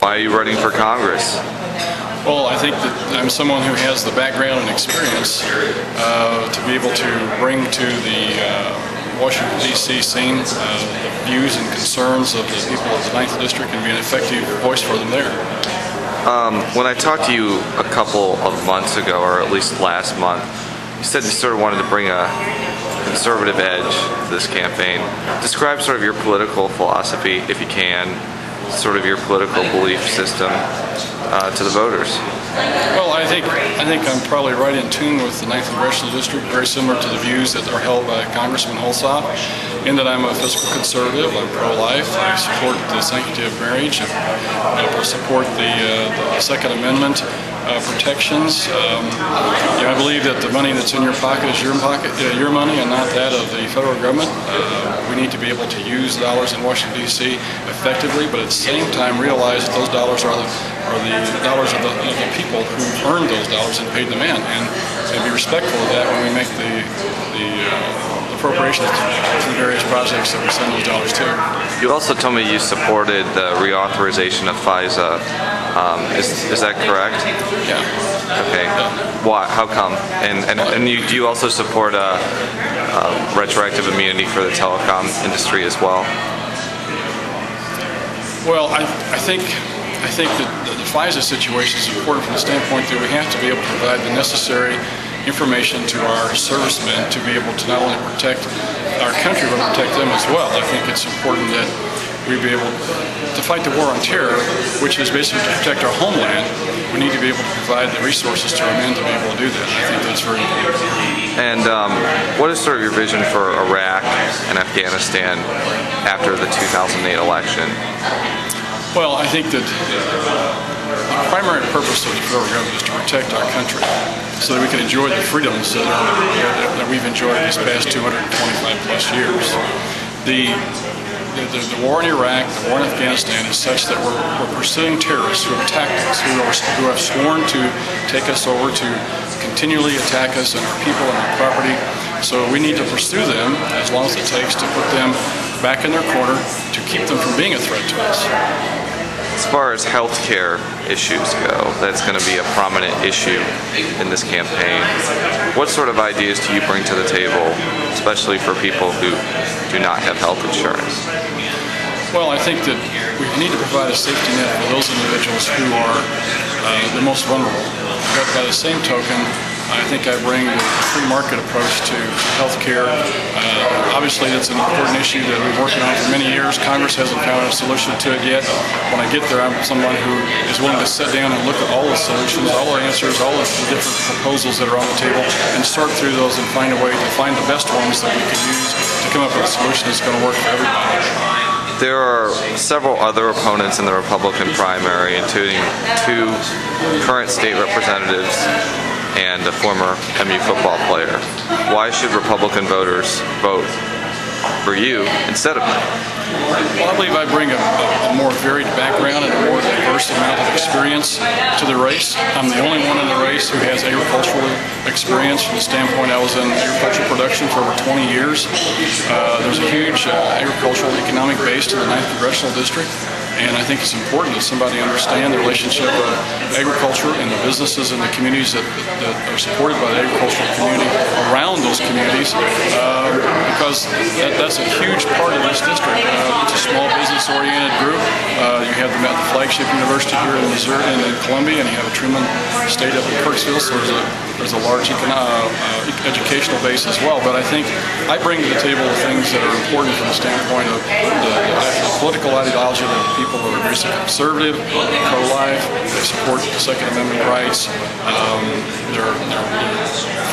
Why are you running for Congress? Well, I think that I'm someone who has the background and experience to be able to bring to the Washington, D.C. scene the views and concerns of the people of the 9th District and be an effective voice for them there. When I talked to you a couple of months ago, or at least last month, you said you sort of wanted to bring a conservative edge to this campaign. Describe sort of your political philosophy, if you can, sort of your political belief system to the voters. Well, I think I'm probably right in tune with the 9th Congressional District, very similar to the views that are held by Congressman Holsop, in that I'm a fiscal conservative, I'm pro-life, I support the sanctity of marriage, I support the Second Amendment protections. I believe that the money that's in your pocket is your money and not that of the federal government. We need to be able to use dollars in Washington, D.C. effectively, but at the same time realize that those dollars are the dollars of the people who earned those dollars and paid them in, and be respectful of that when we make the appropriations to the various projects that we send those dollars to. You also told me you supported the reauthorization of FISA. Is that correct? Yeah. Okay. Yeah. Why? How come? And do you also support retroactive immunity for the telecom industry as well? Well, I think that the FISA situation is important from the standpoint that we have to be able to provide the necessary information to our servicemen to be able to not only protect our country but protect them as well. I think it's important that we be able to fight the war on terror, which is basically to protect our homeland. We need to be able to provide the resources to our men to be able to do that. I think that's very important. And what is sort of your vision for Iraq and Afghanistan after the 2008 election? Well, I think that the primary purpose of the federal government is to protect our country so that we can enjoy the freedoms that we've enjoyed these past 225 plus years. The war in Iraq, the war in Afghanistan is such that we're pursuing terrorists who have attacked us, who have sworn to take us over, to continually attack us and our people and our property. So we need to pursue them as long as it takes to put them back in their corner, to keep them from being a threat to us. As far as health care issues go, that's going to be a prominent issue in this campaign. What sort of ideas do you bring to the table, especially for people who do not have health insurance? Well, I think that we need to provide a safety net for those individuals who are the most vulnerable. But by the same token, I think I bring the free market approach to health care. Obviously, that's an important issue that we've been working on for many years. Congress hasn't found a solution to it yet. When I get there, I'm someone who is willing to sit down and look at all the solutions, all the answers, all the different proposals that are on the table, and sort through those and find a way to find the best ones that we can use to come up with a solution that's going to work for everybody. There are several other opponents in the Republican primary, including 2 current state representatives and a former MU football player. Why should Republican voters vote for you instead of me? Well, I believe I bring a more varied background and a more diverse amount of experience to the race. I'm the only one in the race who has agricultural experience from the standpoint I was in agricultural production for over 20 years. There's a huge agricultural economic base to the 9th Congressional District. And I think it's important that somebody understand the relationship of agriculture and the businesses and the communities that are supported by the agricultural community around those communities, because that's a huge part of this district. It's a small business-oriented group. You have the flagship university here in Missouri and in Columbia, and you have a Truman State up in Kirksville, so there's a large educational base as well. But I think I bring to the table the things that are important from the standpoint of the political ideology that the people who are basically conservative, pro-life, they support the Second Amendment rights, they're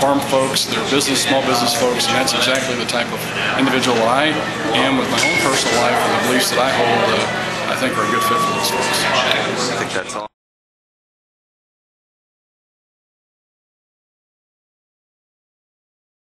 farm folks, they're small business folks, and that's exactly the type of individual I am with my own personal life and the beliefs that I hold, I think are a good fit for those folks. I think that's all.